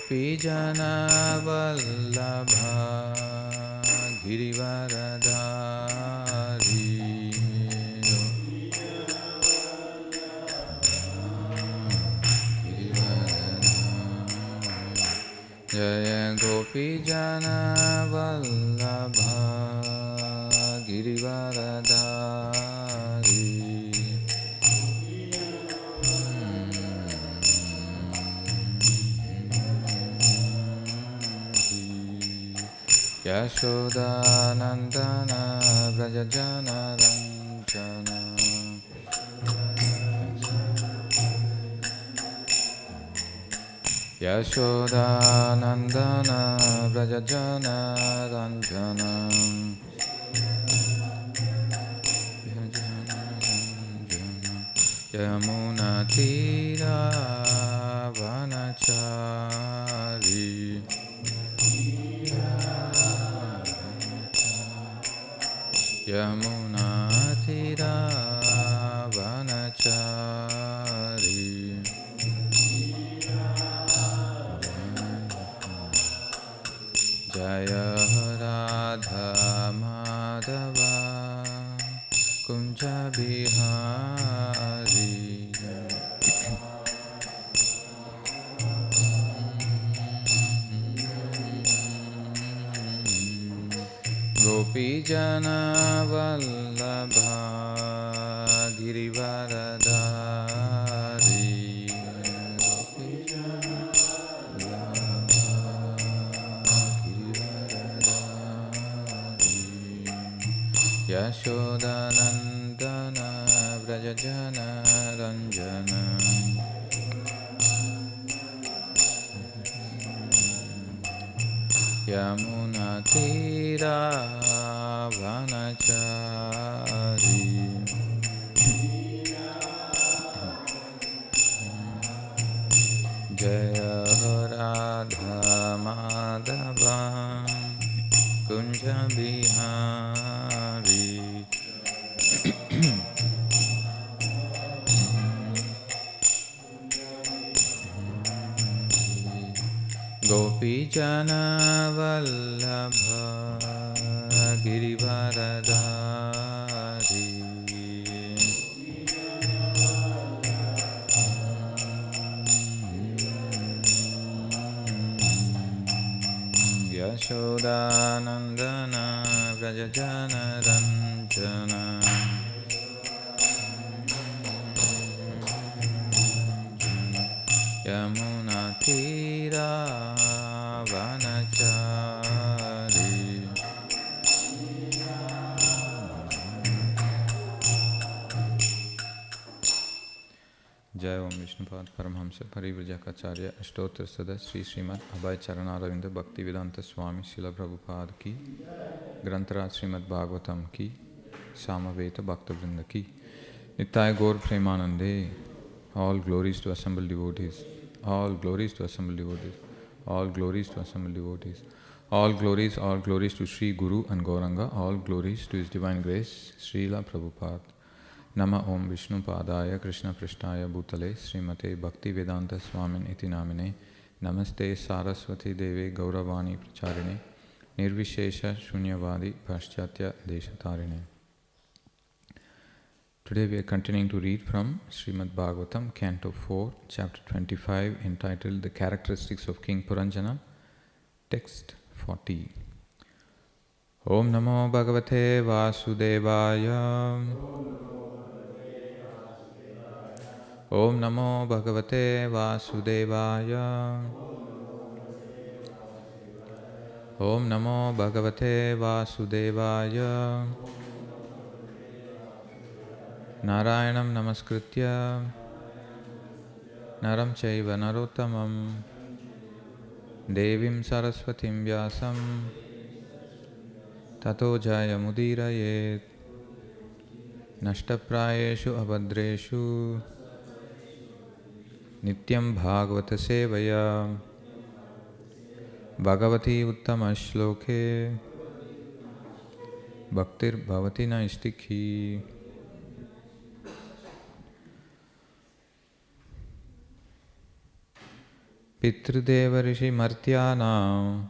Gopijana Vallabha Girivaradhari Jaya Gopijana Vallabha Girivaradhari Yashoda Nandana Vrajajana Ranjana Yashoda Nandana Vrajajana Ranjana Yamuna Tira Vanachari Yamuna Tira Vanachari Jaya Radha Madhava Kunja Bihari Gopijana Vallabha Girivaradhari Yashoda Nandana Vrajajana Ranjana Yamuna Tira Vanachari Jaya Radha Madhava Kunja Bihari Gopijana Vallabha Girivaradhari Yashoda Nandana Vrajajana Ranjana Yamuna Tira Vanachari Jai Om Vishnupad Paramhamsa Parivrajakacharya Ashtotter Sada Sri Śrīmad Bhāgavatam Bhaktivedanta Swami Srila Prabhupada Ki Grantaraj Śrīmad Bhāgavatam Ki Samaveta Bhaktivedanta Ki Nitai Gaur Premanande. All glories to assembled devotees. All glories to assembled devotees. All glories to assembled devotees. All glories to Sri Guru and Gauranga. All glories to His Divine Grace, Srila Prabhupada. Nama Om Vishnu Padaya Krishna Prishtaya Bhutale Srimate Bhaktivedanta Swamin Iti Namine Namaste Saraswati Deve Gauravani Pracharine Nirvishesha Shunyavadi Paschatya Deshatarine. Today we are continuing to read from Śrīmad Bhāgavatam, Canto 4, Chapter 25, entitled The Characteristics of King Puranjana, Text 40. Om Namo Bhagavate Vasudevaya. Om Namo Bhagavate Vasudevaya. Om Namo Bhagavate Vasudevaya. Narayanam Namaskritya Naram Chaiva Narottamam Devim Saraswatim Vyasam Tato Jaya Mudirayet Nashtaprayeshu Abhadreshu Nityam Bhagavata Sevaya Bhagavati Uttama Shloke Bhaktir Bhavati Naistikhi. Pitrudeva Rishi Martyanam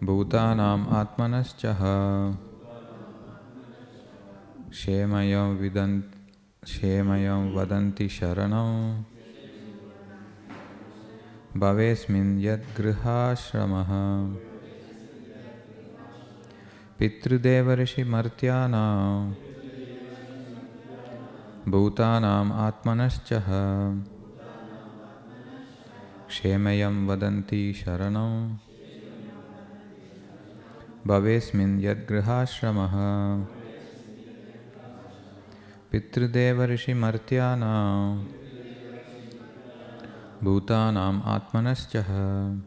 Bhutanam Atmanaschaha Shemayam Vadanti Sharanam Bhavesmin Yad Grihashramaha Pitrudeva Rishi Martyanam Bhutanam Atmanaschaha Shemayam Vadanti Sharanam Bhavesmin Yad Grihashramaha Pitrudeva Rishi Martyanam Bhutanam Atmanaschaha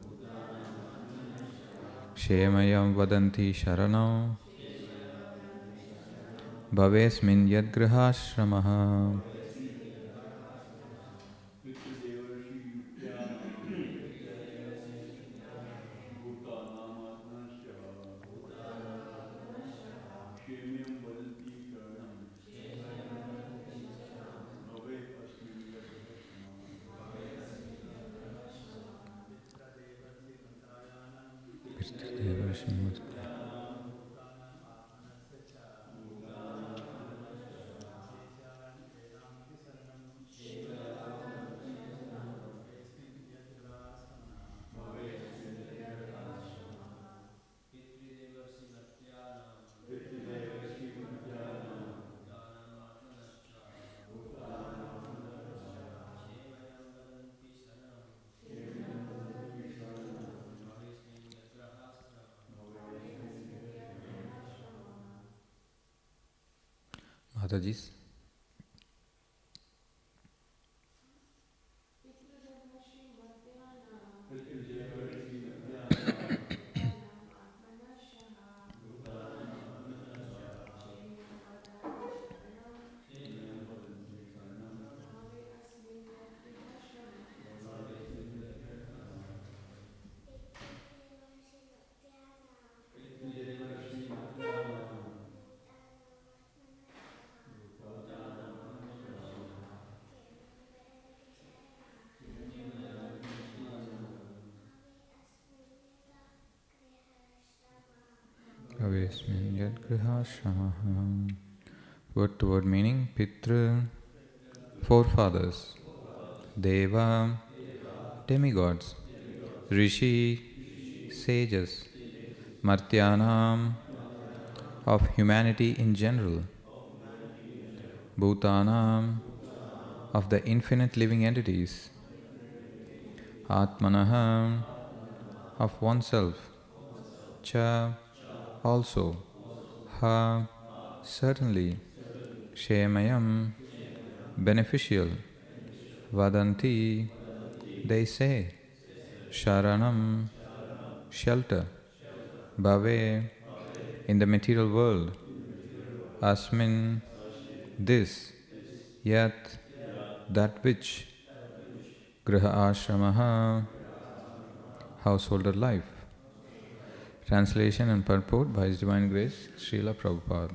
Shemayam Vadanti Sharanam Bhavesmin Yad Grihashramaha Mataji's. Word to word meaning: Pitra, forefathers; Deva, demigods; Rishi, sages; Martyanam, of humanity in general; Bhutanam, of the infinite living entities; Atmanaha, of oneself; Cha, also; Ha, certainly; Shemayam, beneficial; Vadanti, they say; Sharanam, shelter; Bhave, in the material world; Asmin, this; Yat, that which; Griha Ashramaha, householder life. Translation and purport by His Divine Grace, Srila Prabhupada.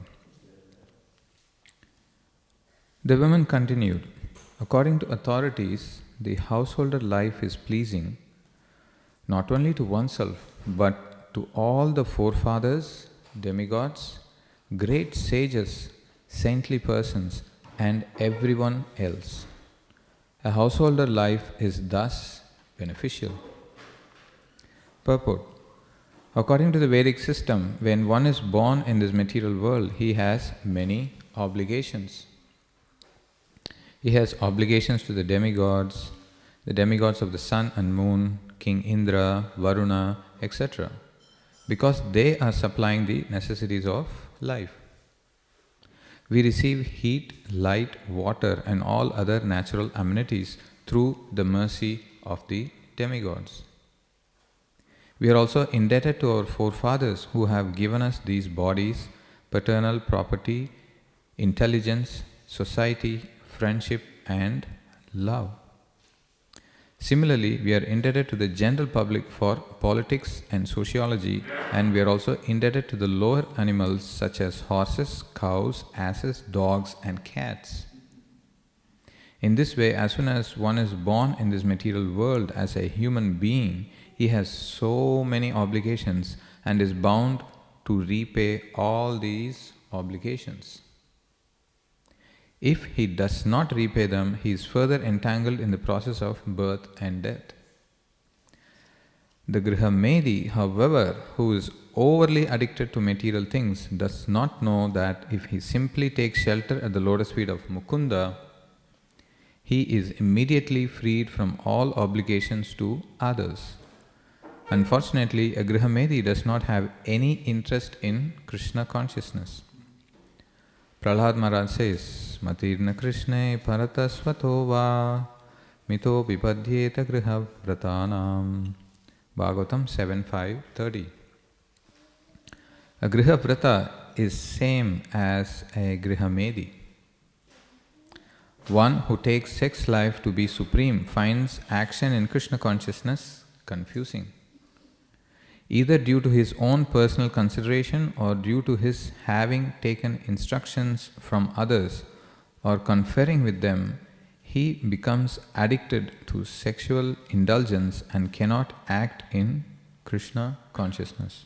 The women continued, according to authorities, the householder life is pleasing not only to oneself but to all the forefathers, demigods, great sages, saintly persons, and everyone else. A householder life is thus beneficial. Purport. According to the Vedic system, when one is born in this material world, he has many obligations. He has obligations to the demigods of the sun and moon, King Indra, Varuna, etc., because they are supplying the necessities of life. We receive heat, light, water, and all other natural amenities through the mercy of the demigods. We are also indebted to our forefathers who have given us these bodies, paternal property, intelligence, society, friendship, and love. Similarly, we are indebted to the general public for politics and sociology, and we are also indebted to the lower animals such as horses, cows, asses, dogs, and cats. In this way, as soon as one is born in this material world as a human being, he has so many obligations and is bound to repay all these obligations. If he does not repay them, he is further entangled in the process of birth and death. The Grihamedi, however, who is overly addicted to material things, does not know that if he simply takes shelter at the lotus feet of Mukunda, he is immediately freed from all obligations to others. Unfortunately, a Grihamedi does not have any interest in Krishna consciousness. Prahlad Maharaj says, Matirna Krishne Paratasvato va mito vipadyeta griha vratanam. Bhagavatam 7.5.30. A griha vrata is same as a grihamedi. One who takes sex life to be supreme finds action in Krishna consciousness confusing. Either due to his own personal consideration or due to his having taken instructions from others or conferring with them, he becomes addicted to sexual indulgence and cannot act in Krishna consciousness.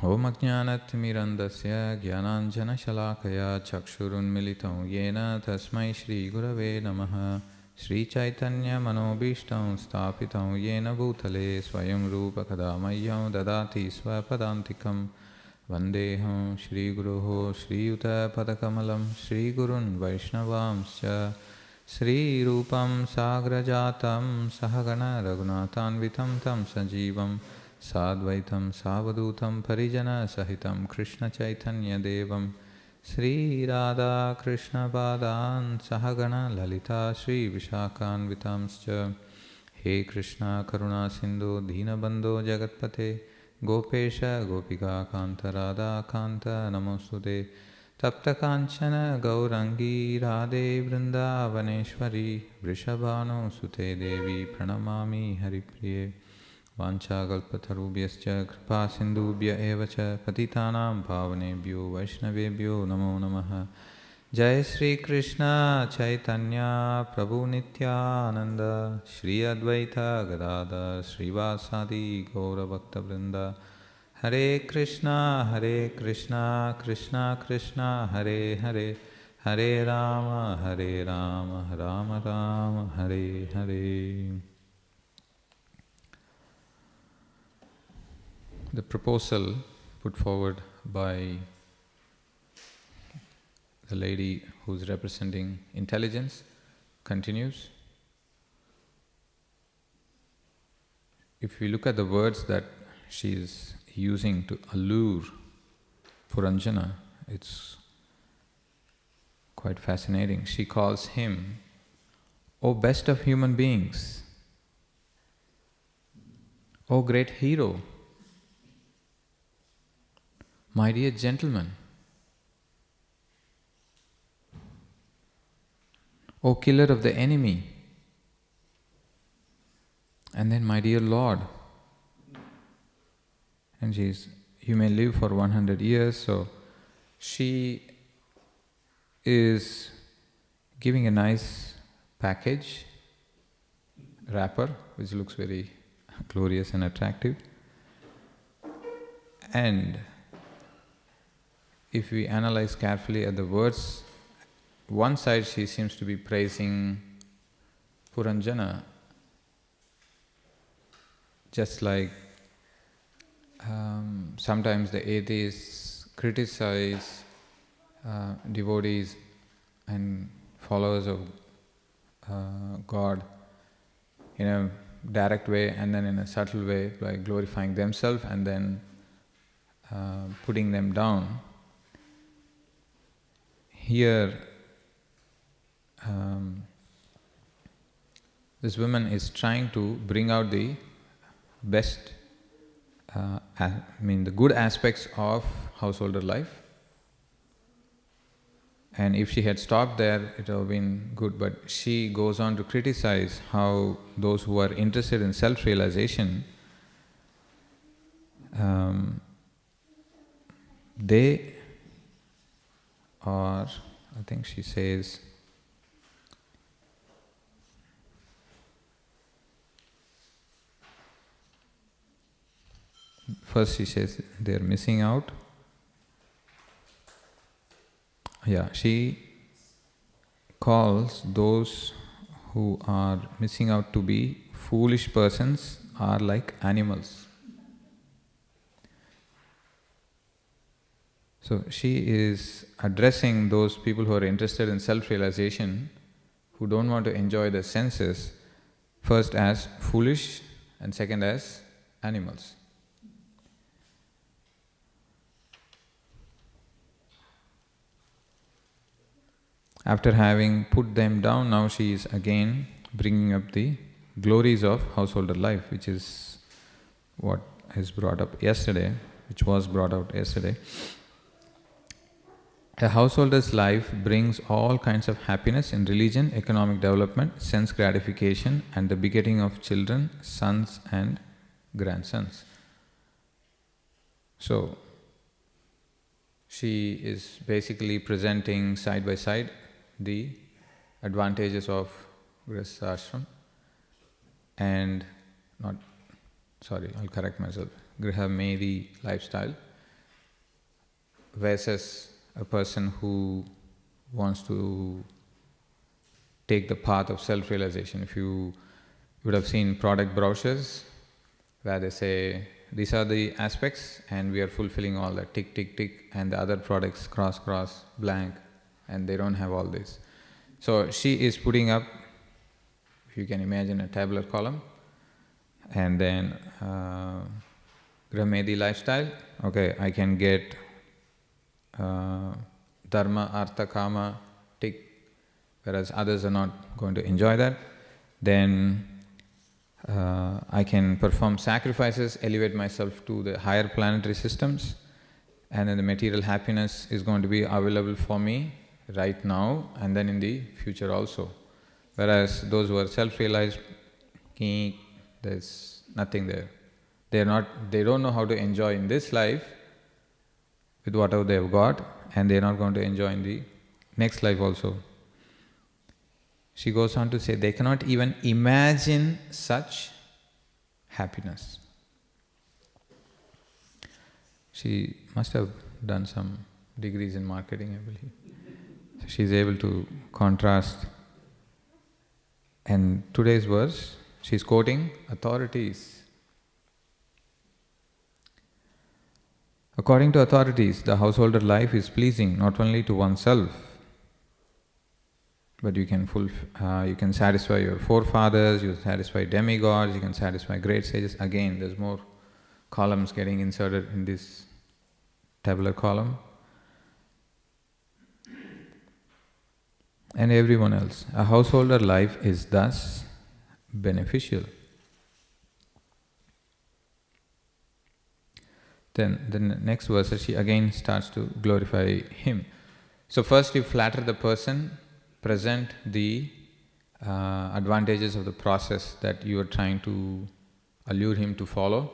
Om Ajnanatimirandasya Jnananjana Shalakaya Chakshurun Militam Yena Tasmai Shri Gurave Namaha Shri Chaitanya Manobishtam Stapitam Yena Bhutale Swayam Rupa Kadamayam Dadati Swapadantikam Vandeham Shri Guruho Shri Yuta Padakamalam Shri Gurun Vaishnavamscha Shri Rupam Sagrajatam Sahagana Raghunathanvitam Tam Sajivam Sadvaitam Savadutam Parijana Sahitam Krishna Chaitanya Devam Sri Radha Krishna Padan Sahagana Lalita Shri Vishakhan Vitamscha He Krishna Karuna Sindhu Deenabandho Jagatpate Gopesha Gopika Kanta Radha Kanta Namosude Tapta Kanchana Gaurangi Radhe Vrindavaneshwari Vrishabhano Sute Devi Pranamami Haripriye Vanchagalpatarubhyascha Kripa Sindhubhya Evacha Patitanam Bhavanebhyo Vaishnavebhyo Namo Namaha Jai Sri Krishna Chaitanya Prabhu Nityananda Shri Advaita Gadadhar Srivasadi Gaura Bhakta Vrinda Hare Krishna Krishna Krishna Hare Hare Hare Rama Rama Rama Hare Hare. The proposal put forward by the lady who is representing intelligence continues. If we look at the words that she is using to allure Puranjana, it's quite fascinating. She calls him, O best of human beings, O great hero, my dear gentleman, O killer of the enemy, and then my dear Lord. And you may live for 100 years, so she is giving a nice package, wrapper, which looks very glorious and attractive. And if we analyze carefully at the words, one side she seems to be praising Puranjana, just like sometimes the atheists criticize devotees and followers of God in a direct way and then in a subtle way by glorifying themselves and then putting them down. Here, this woman is trying to bring out the best, the good aspects of householder life. And if she had stopped there, it would have been good. But she goes on to criticize how those who are interested in self-realization, they are I think she says, first she says they're missing out. Yeah, she calls those who are missing out to be foolish persons are like animals. So she is addressing those people who are interested in self-realization, who don't want to enjoy the senses, first as foolish and second as animals. After having put them down, now she is again bringing up the glories of householder life, which is what is brought up yesterday, which was brought out yesterday. A householder's life brings all kinds of happiness in religion, economic development, sense gratification, and the begetting of children, sons and grandsons. So, she is basically presenting side by side the advantages of Grihastha Ashram and I'll correct myself, Griha Medi lifestyle versus a person who wants to take the path of self-realization. If you would have seen product brochures where they say, these are the aspects and we are fulfilling all that, tick, tick, tick, and the other products, cross, cross, blank, and they don't have all this. So she is putting up, if you can imagine, a tabular column, and then Grihastha lifestyle. Okay, I can get dharma, artha, kama, tick, whereas others are not going to enjoy that. Then I can perform sacrifices, elevate myself to the higher planetary systems, and then the material happiness is going to be available for me right now and then in the future also. Whereas those who are self-realized, there's nothing there. They don't know how to enjoy in this life with whatever they have got, and they're not going to enjoy in the next life also. She goes on to say they cannot even imagine such happiness. She must have done some degrees in marketing, I believe. So she's able to contrast. And today's verse, she's quoting authorities. According to authorities, the householder life is pleasing not only to oneself, but you can satisfy your forefathers, you satisfy demigods, you can satisfy great sages. Again, there's more columns getting inserted in this tabular column. And everyone else. A householder life is thus beneficial. Then the next verse, she again starts to glorify him. So first you flatter the person, present the advantages of the process that you are trying to allure him to follow.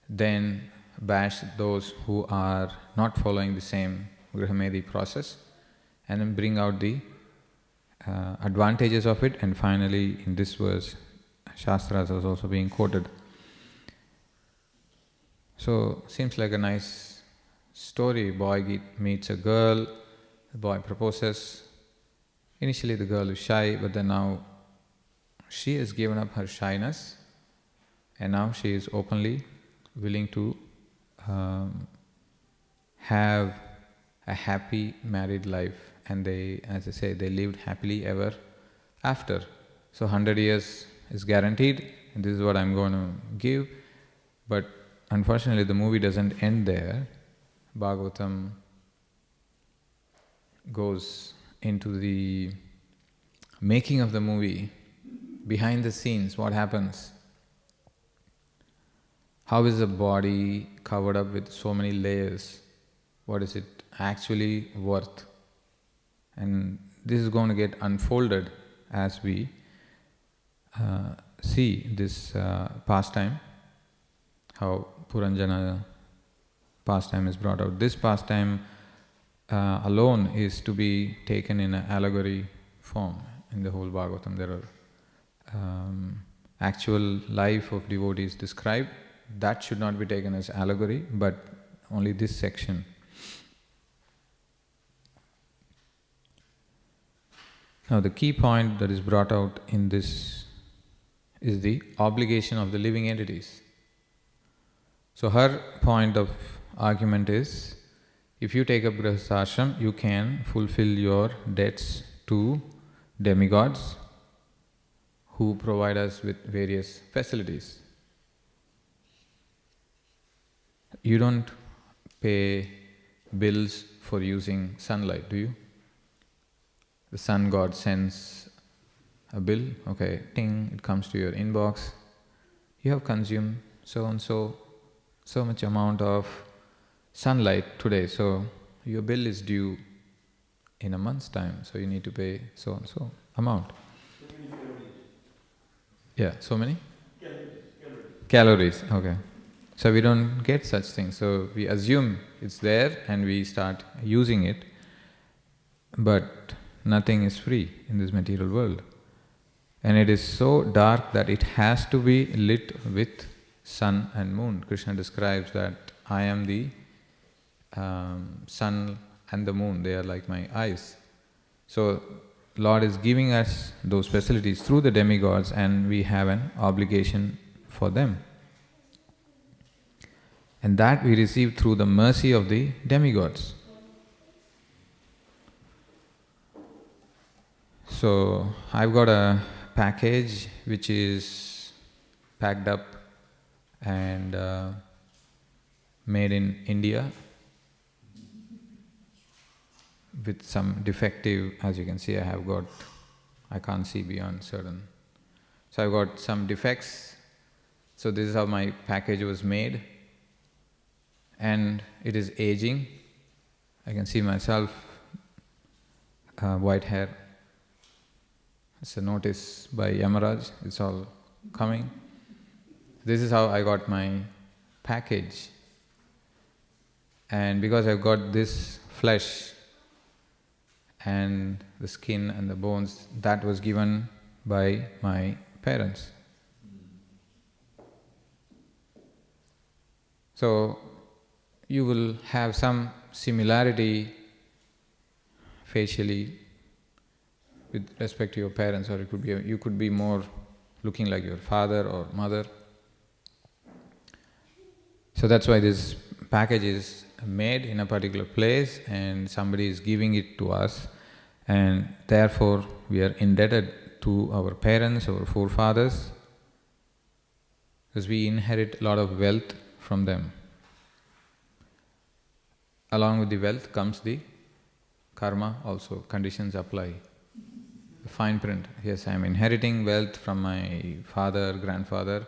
Then bash those who are not following the same Grihastha process, and then bring out the advantages of it. And finally, in this verse, Shastras was also being quoted. So, seems like a nice story. Boy meets a girl, the boy proposes. Initially the girl is shy, but then now she has given up her shyness, and now she is openly willing to have a happy married life. And they, as I say, they lived happily ever after. So 100 years is guaranteed, and this is what I'm going to give. But unfortunately, the movie doesn't end there. Bhagavatam goes into the making of the movie, behind the scenes, what happens. How is the body covered up with so many layers? What is it actually worth? And this is going to get unfolded as we see this pastime, how Puranjana pastime is brought out. This pastime alone is to be taken in an allegory form. In the whole Bhagavatam there are actual life of devotees described. That should not be taken as allegory, but only this section. Now the key point that is brought out in this is the obligation of the living entities. So her point of argument is, if you take up Grihastha Ashram, you can fulfill your debts to demigods who provide us with various facilities. You don't pay bills for using sunlight, do you? The sun god sends a bill, okay, ting, it comes to your inbox. You have consumed so and so much amount of sunlight today, so your bill is due in a month's time, so you need to pay so and so amount. So many calories. Yeah, so many? Calories. Okay. So we don't get such things, so we assume it's there and we start using it, but nothing is free in this material world. And it is so dark that it has to be lit with sun and moon. Krishna describes that I am the sun and the moon, they are like my eyes. So Lord is giving us those facilities through the demigods, and we have an obligation for them. And that we receive through the mercy of the demigods. So I've got a package which is packed up and made in India with some defective, as you can see, I can't see beyond certain. So I've got some defects. So this is how my package was made, and it is aging. I can see myself, white hair. It's a notice by Yamaraj, it's all coming. This is how I got my package. And because I've got this flesh and the skin and the bones, that was given by my parents. So you will have some similarity facially with respect to your parents, or you could be more looking like your father or mother. So that's why this package is made in a particular place and somebody is giving it to us, and therefore we are indebted to our parents, our forefathers, because we inherit a lot of wealth from them. Along with the wealth comes the karma also, conditions apply. The fine print, yes, I am inheriting wealth from my father, grandfather.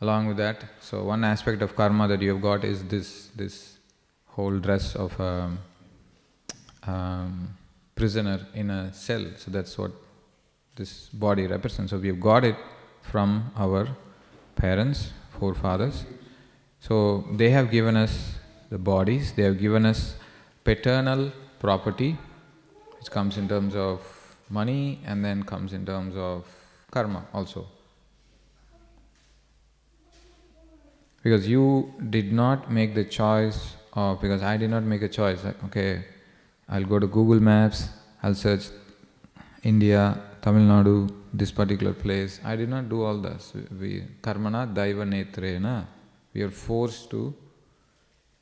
Along with that, so one aspect of karma that you have got is this whole dress of a prisoner in a cell. So that's what this body represents. So we have got it from our parents, forefathers. So they have given us the bodies, they have given us paternal property, which comes in terms of money and then comes in terms of karma also. Because you did not make the choice of, because I did not make a choice, like, okay, I'll go to Google Maps, I'll search India, Tamil Nadu, this particular place. I did not do all this. We karmana daiva netrena, we are forced to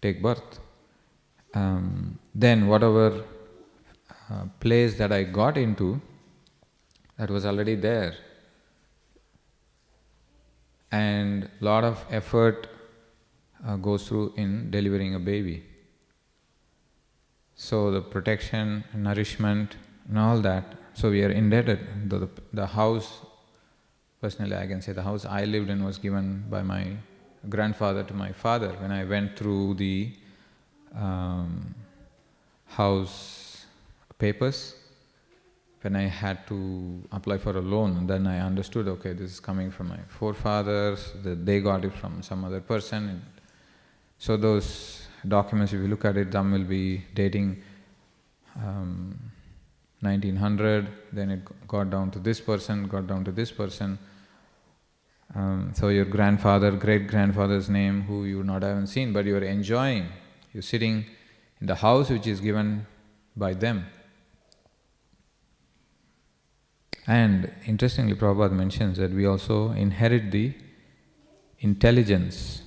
take birth. Then whatever place that I got into, that was already there. And lot of effort goes through in delivering a baby. So the protection, nourishment and all that, so we are indebted. The house, personally I can say the house I lived in was given by my grandfather to my father. When I went through the house papers, when I had to apply for a loan, then I understood, okay, this is coming from my forefathers, that they got it from some other person. So those documents, if you look at it, some will be dating 1900, then it got down to this person, got down to this person. So your grandfather, great-grandfather's name, who you not haven't seen, but you are enjoying. You're sitting in the house which is given by them. And interestingly, Prabhupada mentions that we also inherit the intelligence.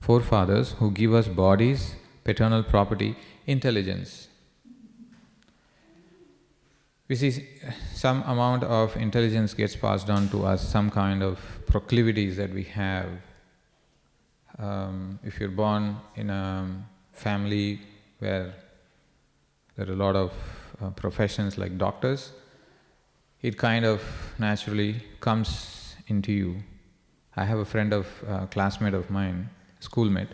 Forefathers who give us bodies, paternal property, intelligence. We see some amount of intelligence gets passed on to us, some kind of proclivities that we have. If you're born in a family where there are a lot of professions like doctors, it kind of naturally comes into you. I have a friend of classmate of mine, schoolmate.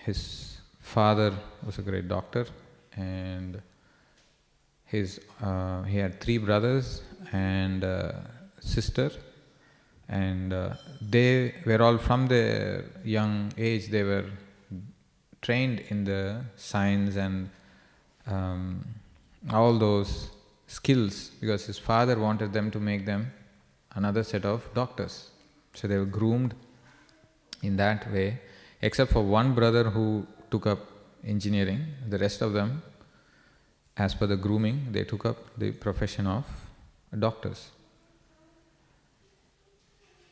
His father was a great doctor, and he had 3 brothers and a sister, and they were all from their young age, they were trained in the science and all those skills, because his father wanted them to make them another set of doctors. So they were groomed in that way, except for one brother who took up engineering. The rest of them, as per the grooming, they took up the profession of doctors.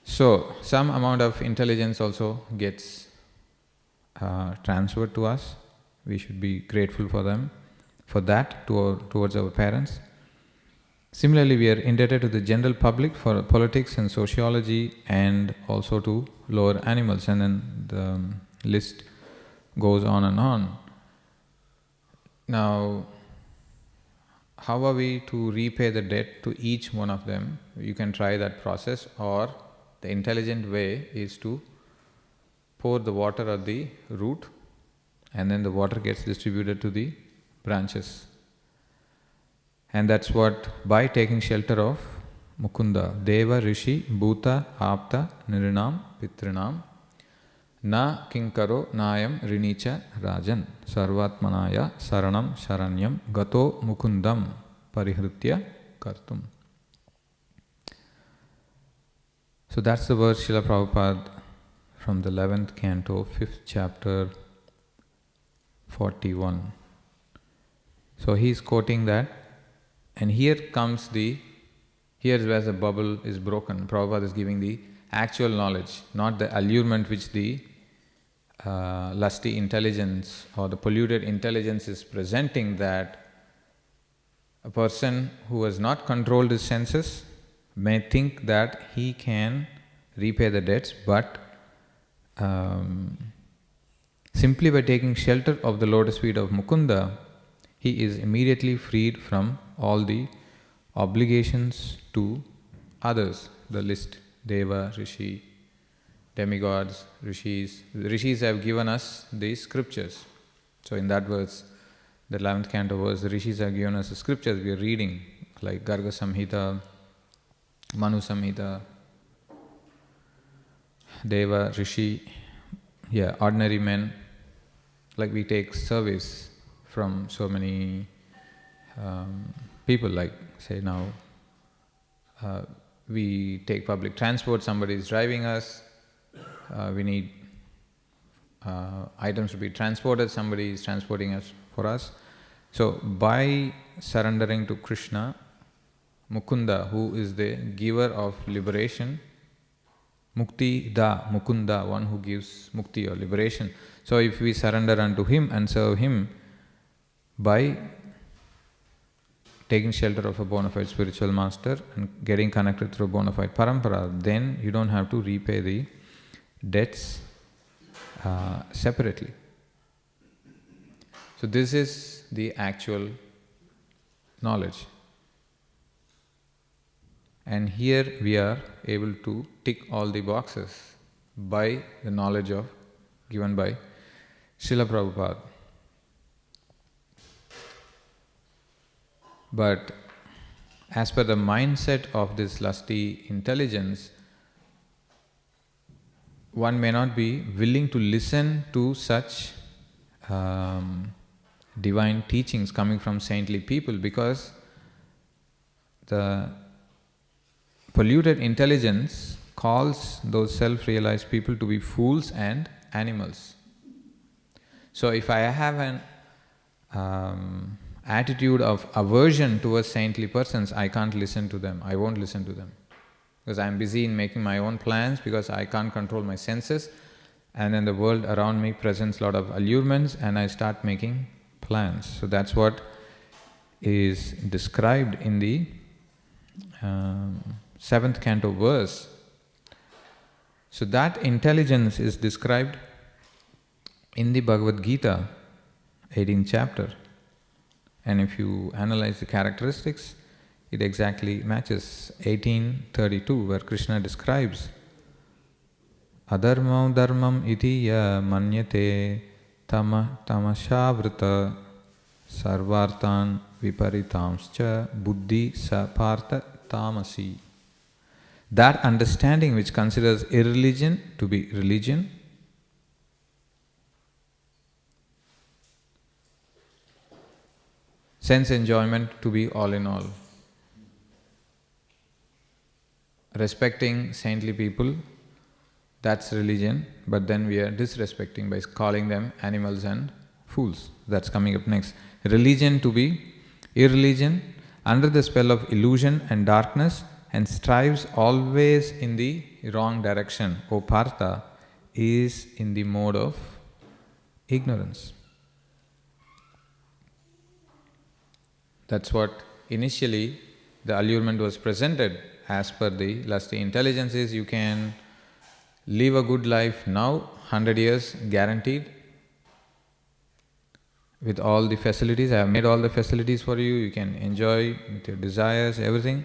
So, some amount of intelligence also gets transferred to us. We should be grateful for them, for that, towards our parents. Similarly, we are indebted to the general public for politics and sociology, and also to lower animals, and then the list goes on and on. Now, how are we to repay the debt to each one of them? You can try that process, or the intelligent way is to pour the water at the root, and then the water gets distributed to the branches. And that's what, by taking shelter of Mukunda, Deva, Rishi, Bhuta, Apta, Nirinam, Pitrinam, Na Kinkaro Nayam Rinicha Rajan Sarvatmanaya Saranam Sharanyam Gato Mukundam Parihritya Kartum. So that's the verse Srila Prabhupada from the 11th canto, 5th chapter, 41. So he's quoting that, and here's where the bubble is broken. Prabhupada is giving the actual knowledge, not the allurement which the lusty intelligence or the polluted intelligence is presenting, that a person who has not controlled his senses may think that he can repay the debts, but simply by taking shelter of the lotus feet of Mukunda, he is immediately freed from all the obligations to others. The list: Deva, Rishi, demigods, rishis. The rishis have given us the scriptures. So in that verse, the 11th canto verse, the rishis have given us the scriptures we are reading, like Garga Samhita, Manu Samhita, Deva, Rishi, ordinary men. Like we take service from so many people, like say now we take public transport, somebody is driving us, we need items to be transported, somebody is transporting us for us. So by surrendering to Krishna, Mukunda, who is the giver of liberation, Mukti Da, Mukunda, one who gives mukti or liberation. So if we surrender unto him and serve him by taking shelter of a bona fide spiritual master and getting connected through a bona fide parampara, then you don't have to repay the debts separately. So this is the actual knowledge. And here we are able to tick all the boxes by the knowledge given by Srila Prabhupada. But as per the mindset of this lusty intelligence, one may not be willing to listen to such divine teachings coming from saintly people, because the polluted intelligence calls those self-realized people to be fools and animals. So if I have an attitude of aversion towards saintly persons, I can't listen to them, I won't listen to them. Because I am busy in making my own plans, because I can't control my senses, and then the world around me presents a lot of allurements and I start making plans. So that's what is described in the 7th canto verse. So that intelligence is described in the Bhagavad Gita, 18th chapter. And if you analyze the characteristics, it exactly matches 18:32, where Krishna describes Adharmam dharmam iti ya manyate tamashavrita sarvartan viparitamscha buddhi sapartha tamasi. That understanding which considers irreligion to be religion, sense enjoyment to be all in all, respecting saintly people, that's religion, but then we are disrespecting by calling them animals and fools. That's coming up next. Religion to be irreligion, under the spell of illusion and darkness, and strives always in the wrong direction, O Partha, is in the mode of ignorance. That's what initially the allurement was presented as per the lusty intelligence is you can live a good life now, 100 years guaranteed, with all the facilities. I have made all the facilities for you, you can enjoy with your desires, everything.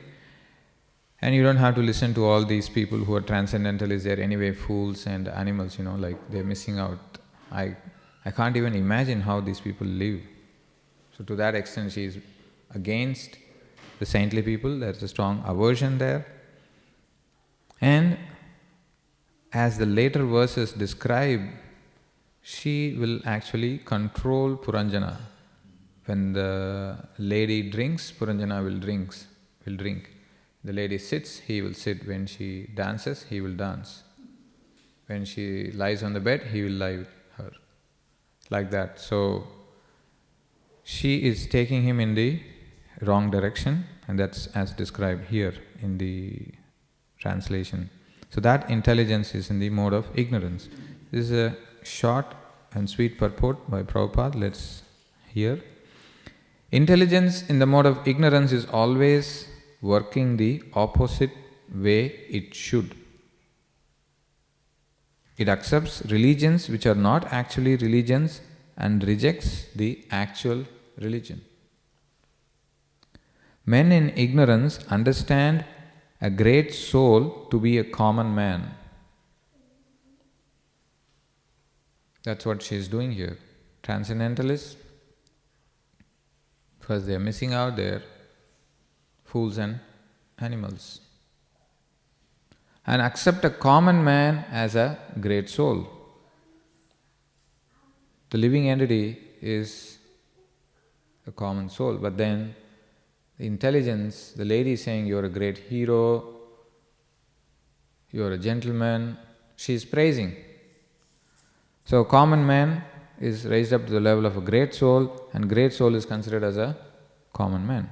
And you don't have to listen to all these people who are transcendentalists, they're anyway fools and animals, like they're missing out. I can't even imagine how these people live. So to that extent she is against the saintly people, there's a strong aversion there. And as the later verses describe, she will actually control Puranjana. When the lady drinks, Puranjana will drink. The lady sits, he will sit. When she dances, he will dance. When she lies on the bed, he will lie with her. Like that. So she is taking him in the wrong direction, and that's as described here in the translation. So that intelligence is in the mode of ignorance. This is a short and sweet purport by Prabhupada. Let's hear. Intelligence in the mode of ignorance is always working the opposite way it should. It accepts religions which are not actually religions and rejects the actual religion. Men in ignorance understand a great soul to be a common man. That's what she is doing here. Transcendentalists, because they are missing out, they are fools and animals. And accept a common man as a great soul. The living entity is a common soul, but then the intelligence, the lady is saying you are a great hero, you are a gentleman, she is praising. So a common man is raised up to the level of a great soul, and great soul is considered as a common man.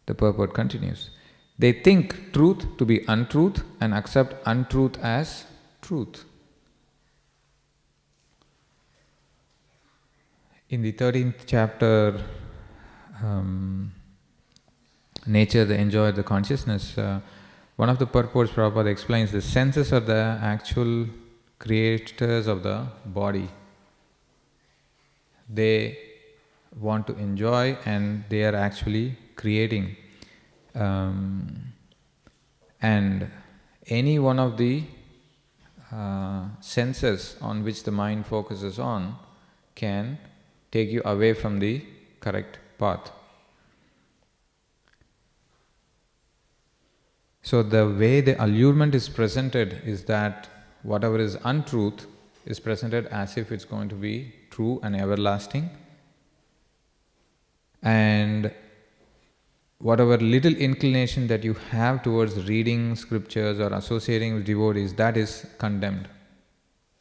The purport continues. They think truth to be untruth and accept untruth as truth. In the 13th chapter, Nature, the Enjoyer, the Consciousness, one of the purports Prabhupada explains, the senses are the actual creators of the body. They want to enjoy and they are actually creating. And any one of the senses on which the mind focuses on can take you away from the correct path. So the way the allurement is presented is that whatever is untruth is presented as if it's going to be true and everlasting. And whatever little inclination that you have towards reading scriptures or associating with devotees, that is condemned.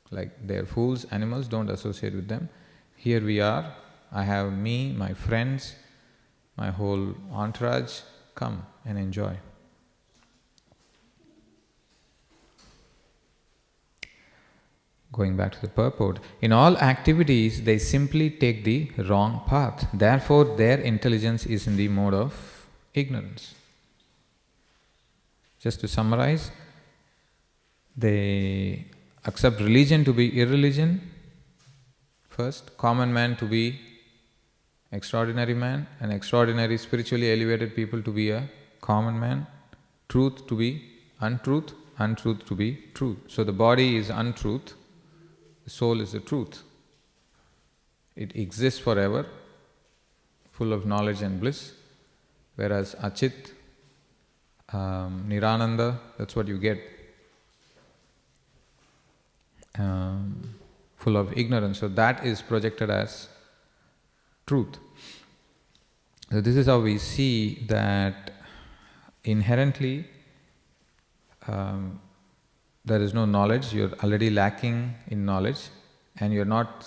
Like they're fools, animals, don't associate with them. Here we are, I have me, my friends, my whole entourage, come and enjoy. Going back to the purport, in all activities they simply take the wrong path. Therefore, their intelligence is in the mode of ignorance. Just to summarize, they accept religion to be irreligion, first, common man to be extraordinary man, and extraordinary spiritually elevated people to be a common man, truth to be untruth, untruth to be truth. So the body is untruth, the soul is the truth. It exists forever, full of knowledge and bliss, whereas Achit, Nirananda, that's what you get, full of ignorance. So that is projected as truth. So this is how we see that inherently there is no knowledge, you're already lacking in knowledge, and you're not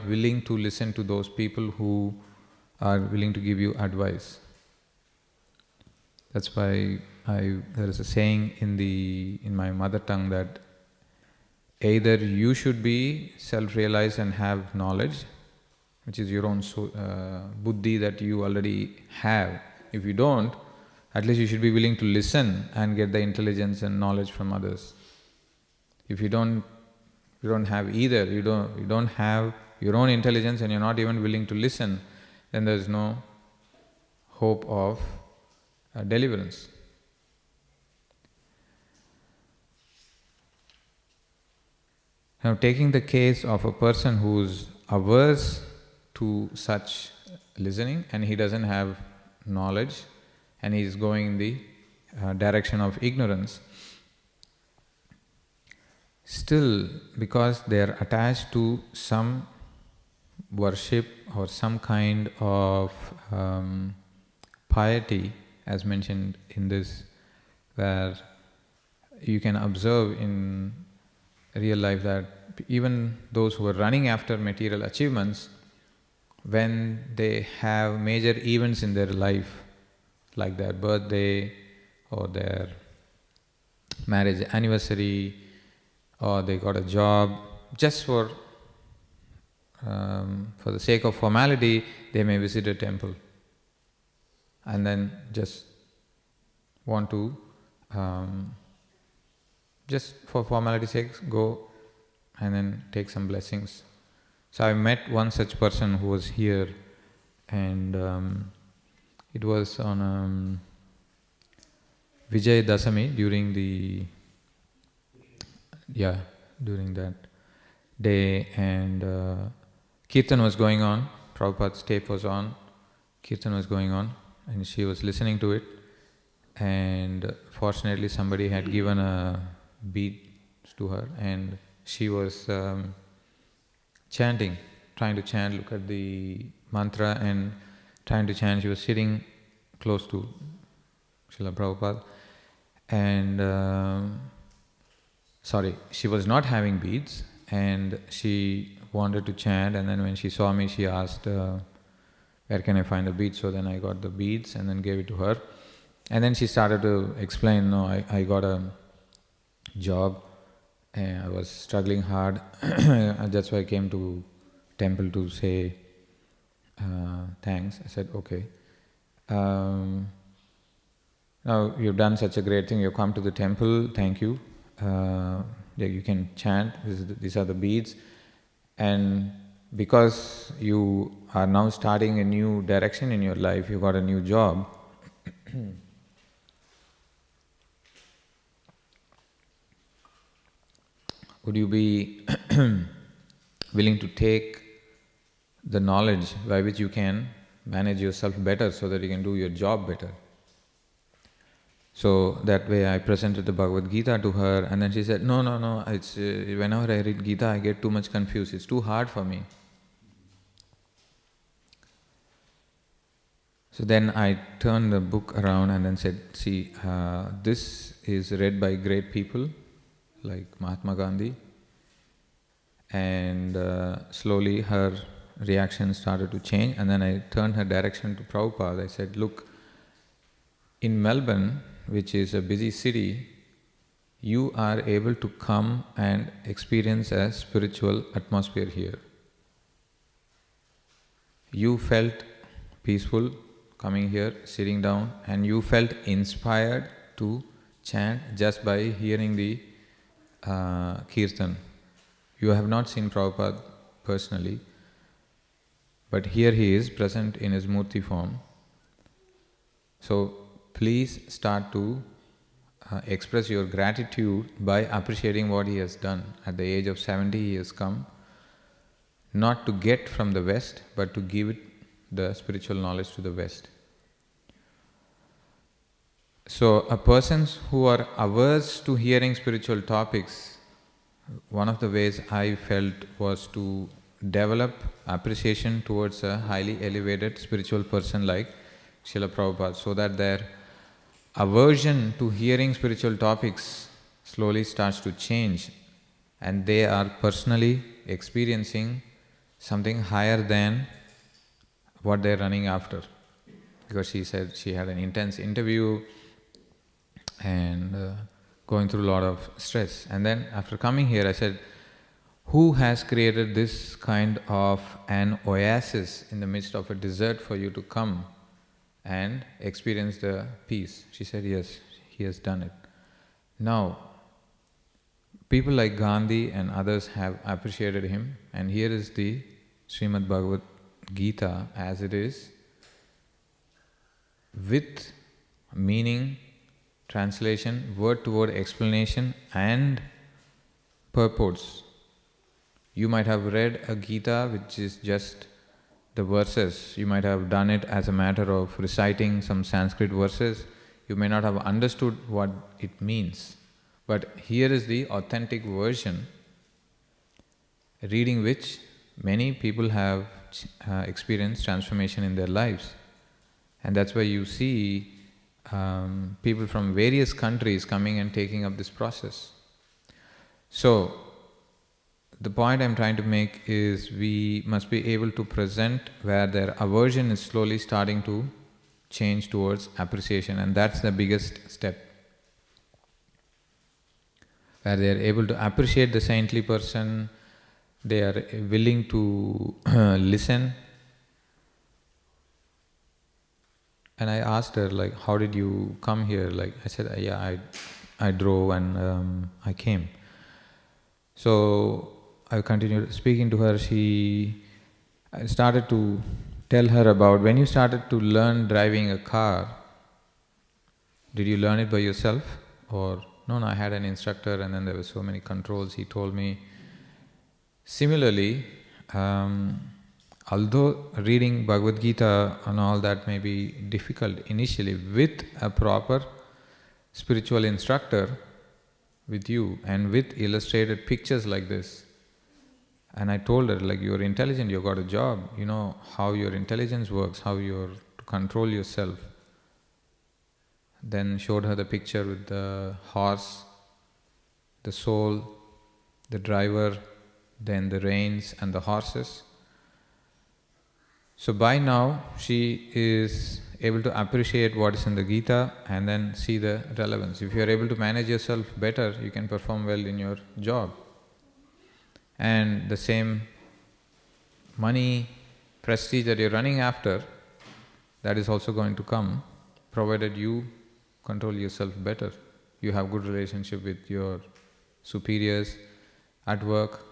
willing to listen to those people who are willing to give you advice. That's why there is a saying in my mother tongue that either you should be self-realized and have knowledge, which is your own buddhi that you already have. If you don't, at least you should be willing to listen and get the intelligence and knowledge from others. If you don't have either, you don't have your own intelligence and you're not even willing to listen, then there is no hope of deliverance. Now, taking the case of a person who's averse to such listening and he doesn't have knowledge and he is going in the direction of ignorance, still, because they are attached to some worship or some kind of piety, as mentioned in this, where you can observe in real life that even those who are running after material achievements, when they have major events in their life, like their birthday or their marriage anniversary, or they got a job, just for the sake of formality, they may visit a temple and then just want to, just for formality's sake, go and then take some blessings. So I met one such person who was here, and it was on Vijay Dasami during that day, and Kirtan was going on, Prabhupada's tape was on, Kirtan was going on, and she was listening to it, and fortunately somebody had given a bead to her, and she was chanting, trying to chant, look at the mantra and trying to chant. She was sitting close to Srila Prabhupada, and she was not having beads, and she wanted to chant, and then when she saw me, she asked, where can I find the beads? So then I got the beads and then gave it to her. And then she started to explain, no, I got a job, and I was struggling hard, that's why I came to temple to say thanks. I said, okay. Now you've done such a great thing, you've come to the temple, thank you. You can chant, these are the beads, and because you are now starting a new direction in your life, you got a new job, would you be willing to take the knowledge by which you can manage yourself better so that you can do your job better? So that way I presented the Bhagavad Gita to her, and then she said, no, it's whenever I read Gita I get too much confused, it's too hard for me. So then I turned the book around and then said, see, this is read by great people like Mahatma Gandhi. And slowly her reaction started to change, and then I turned her direction to Prabhupada. I said, look, in Melbourne, which is a busy city, you are able to come and experience a spiritual atmosphere here. You felt peaceful coming here, sitting down, and you felt inspired to chant just by hearing the kirtan. You have not seen Prabhupada personally, but here he is present in his murti form. So please start to express your gratitude by appreciating what he has done. At the age of 70 he has come, not to get from the West, but to give the spiritual knowledge to the West. So a persons who are averse to hearing spiritual topics, one of the ways I felt was to develop appreciation towards a highly elevated spiritual person like Srila Prabhupada, so that their aversion to hearing spiritual topics slowly starts to change and they are personally experiencing something higher than what they're running after. Because she said she had an intense interview and going through a lot of stress. And then after coming here I said, who has created this kind of an oasis in the midst of a desert for you to come and experience the peace? She said, yes, he has done it. Now, people like Gandhi and others have appreciated him, and here is the Śrīmad Bhāgavatam Gita as it is, with meaning, translation, word-to-word explanation and purports. You might have read a Gita which is just the verses. You might have done it as a matter of reciting some Sanskrit verses. You may not have understood what it means. But here is the authentic version, reading which many people have experienced transformation in their lives. And that's why you see people from various countries coming and taking up this process. So, the point I'm trying to make is we must be able to present where their aversion is slowly starting to change towards appreciation, and that's the biggest step. Where they are able to appreciate the saintly person, they are willing to listen. And I asked her, like, how did you come here? Like, I said, yeah, I drove and I came. So I continued speaking to her. I started to tell her about when you started to learn driving a car. Did you learn it by yourself? Or no, I had an instructor and then there were so many controls, he told me. Similarly, although reading Bhagavad Gita and all that may be difficult initially, with a proper spiritual instructor with you and with illustrated pictures like this, and I told her, like, you're intelligent, you've got a job, you know how your intelligence works, how you're to control yourself. Then showed her the picture with the horse, the soul, the driver, then the reins and the horses. So by now, she is able to appreciate what is in the Gita and then see the relevance. If you are able to manage yourself better, you can perform well in your job. And the same money, prestige that you're running after, that is also going to come, provided you control yourself better. You have good relationship with your superiors at work,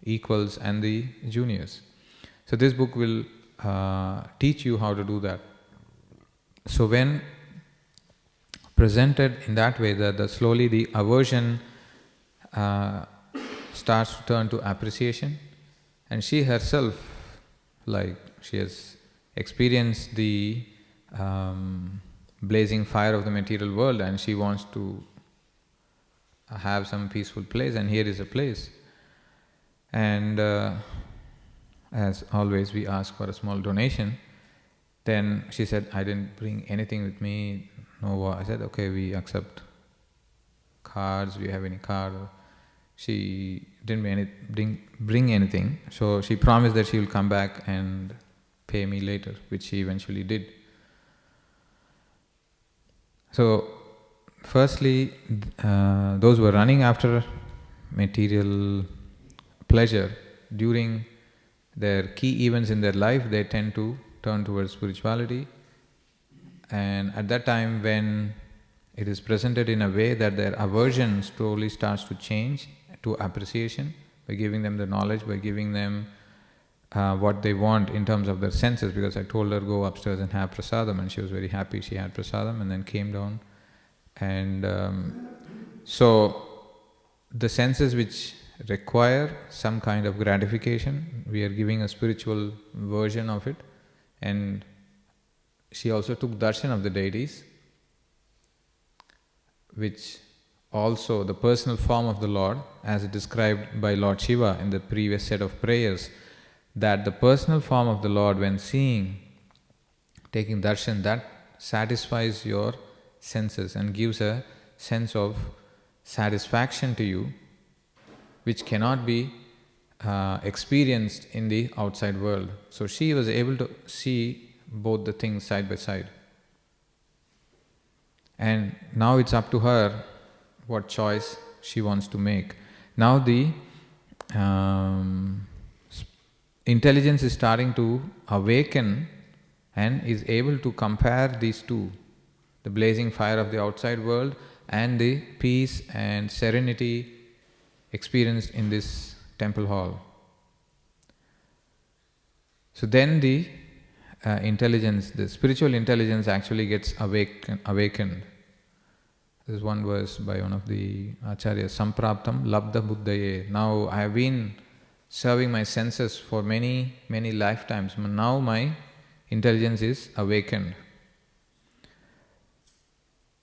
equals and the juniors. So this book will teach you how to do that. So when presented in that way, that slowly the aversion starts to turn to appreciation, and she herself, like, she has experienced the blazing fire of the material world and she wants to have some peaceful place, and here is a place. And as always, we ask for a small donation. Then she said, I didn't bring anything with me. No, I said, okay, we accept cards. Do you have any card? She didn't bring anything. So she promised that she will come back and pay me later, which she eventually did. So, firstly, those who are running after material pleasure during their key events in their life, they tend to turn towards spirituality. And at that time, when it is presented in a way that their aversion slowly starts to change to appreciation, by giving them the knowledge, by giving them what they want in terms of their senses, because I told her go upstairs and have prasadam, and she was very happy. She had prasadam and then came down. And so the senses which require some kind of gratification, we are giving a spiritual version of it. And she also took darshan of the deities, which also the personal form of the Lord, as described by Lord Shiva in the previous set of prayers, that the personal form of the Lord, when seeing, taking darshan, that satisfies your senses and gives a sense of satisfaction to you, which cannot be experienced in the outside world. So she was able to see both the things side by side. And now it's up to her what choice she wants to make. Now the intelligence is starting to awaken and is able to compare these two, the blazing fire of the outside world and the peace and serenity experienced in this temple hall. So then the intelligence, the spiritual intelligence actually gets awakened. This is one verse by one of the acharyas, Sampraptam labdha buddhaye. Now I have been serving my senses for many, many lifetimes. Now my intelligence is awakened.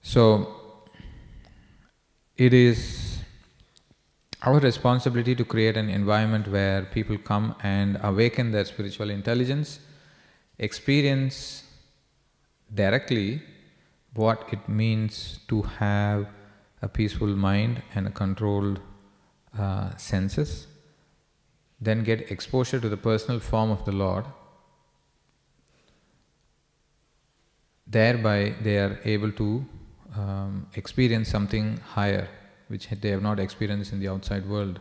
So it is our responsibility to create an environment where people come and awaken their spiritual intelligence, experience directly what it means to have a peaceful mind and a controlled senses, then get exposure to the personal form of the Lord. Thereby they are able to experience something higher, which they have not experienced in the outside world.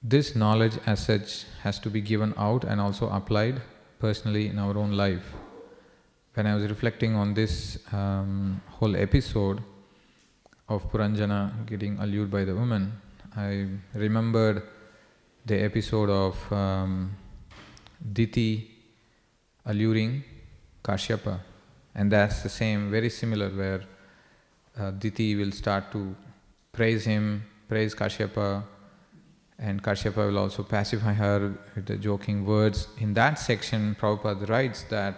This knowledge as such has to be given out and also applied personally in our own life. When I was reflecting on this whole episode of Puranjana getting allured by the woman, I remembered the episode of Diti alluring Kashyapa. And that's the same, very similar, where Diti will start to praise him, praise Kashyapa, and Kashyapa will also pacify her with the joking words. In that section, Prabhupada writes that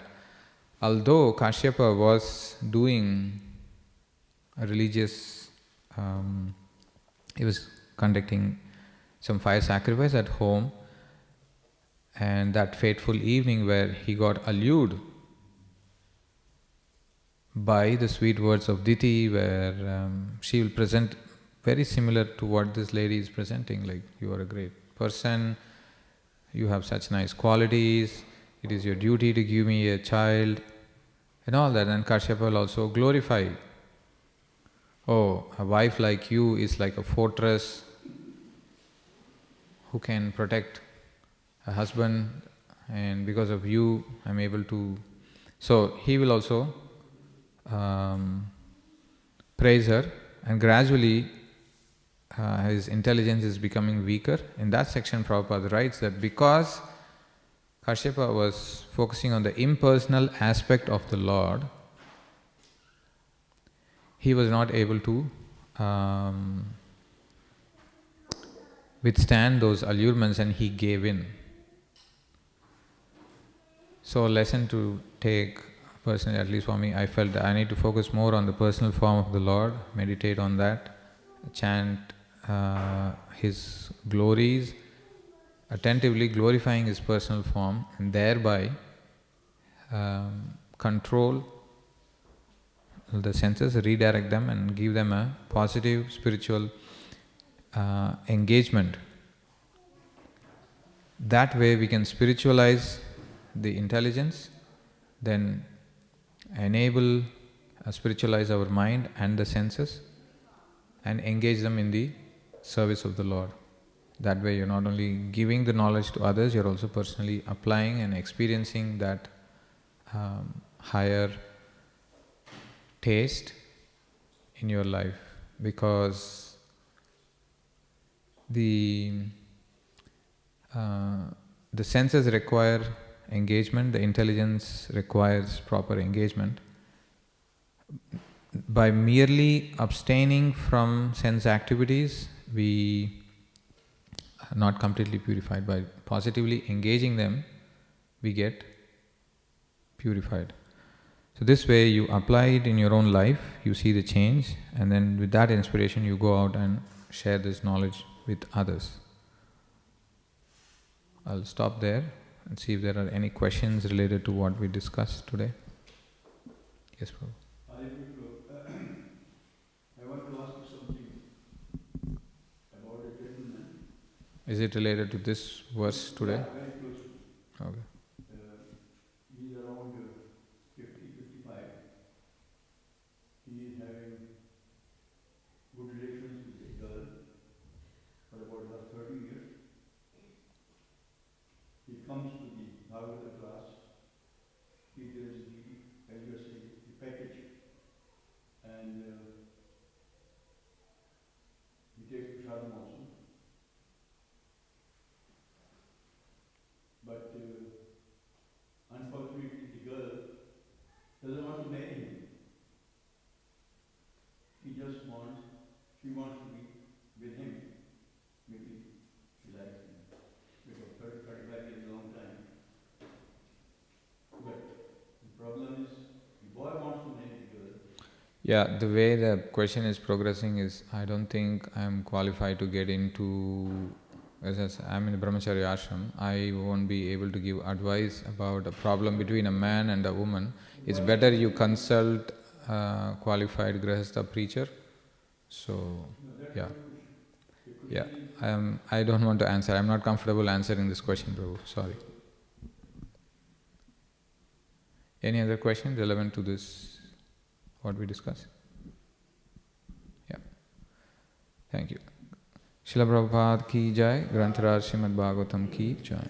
although Kashyapa was doing a religious, he was conducting some fire sacrifice at home, and that fateful evening where he got allured by the sweet words of Diti, where she will present very similar to what this lady is presenting, like, you are a great person, you have such nice qualities, it is your duty to give me a child, and all that. And Kashyapa will also glorify, oh, a wife like you is like a fortress who can protect a husband, and because of you I'm able to. So he will also praise her, and gradually his intelligence is becoming weaker. In that section, Prabhupada writes that because Kashyapa was focusing on the impersonal aspect of the Lord, he was not able to withstand those allurements, and he gave in. So a lesson to take, personally, at least for me, I felt that I need to focus more on the personal form of the Lord, meditate on that, chant His glories, attentively glorifying his personal form, and thereby control the senses, redirect them and give them a positive spiritual engagement. That way we can spiritualize the intelligence, then enable, spiritualize our mind and the senses, and engage them in the service of the Lord. That way you're not only giving the knowledge to others, you're also personally applying and experiencing that higher taste in your life, because the senses require engagement, the intelligence requires proper engagement. By merely abstaining from sense activities, we are not completely purified. By positively engaging them, we get purified. So this way you apply it in your own life, you see the change, and then with that inspiration you go out and share this knowledge with others. I'll stop there and see if there are any questions related to what we discussed today. Yes, Prabhu. I want to ask you something about a gentleman. Is it related to this verse today? Yeah, very close to. Okay. He's around 50, 55. He is having good relations with a girl for about last 30 years. He comes to the Bhagavatam class. He does the, as you are saying, the package. And he takes prasadam also. But unfortunately the girl doesn't want to marry him. She wants to be with him. Maybe she likes him. Because 30, 35 years is a long time. But the problem is, the boy wants to marry the girl. Yeah, the way the question is progressing is, I don't think I'm qualified to get into, as I'm in the Brahmachari Ashram, I won't be able to give advice about a problem between a man and a woman. It's better you consult a qualified Grihastha preacher. So, yeah, I don't want to answer. I'm not comfortable answering this question, Prabhu. Sorry. Any other question relevant to this, what we discussed? Yeah. Thank you. Śrīla Prabhupada ki jai, Grantaraj Śrīmad Bhāgavatam ki jai.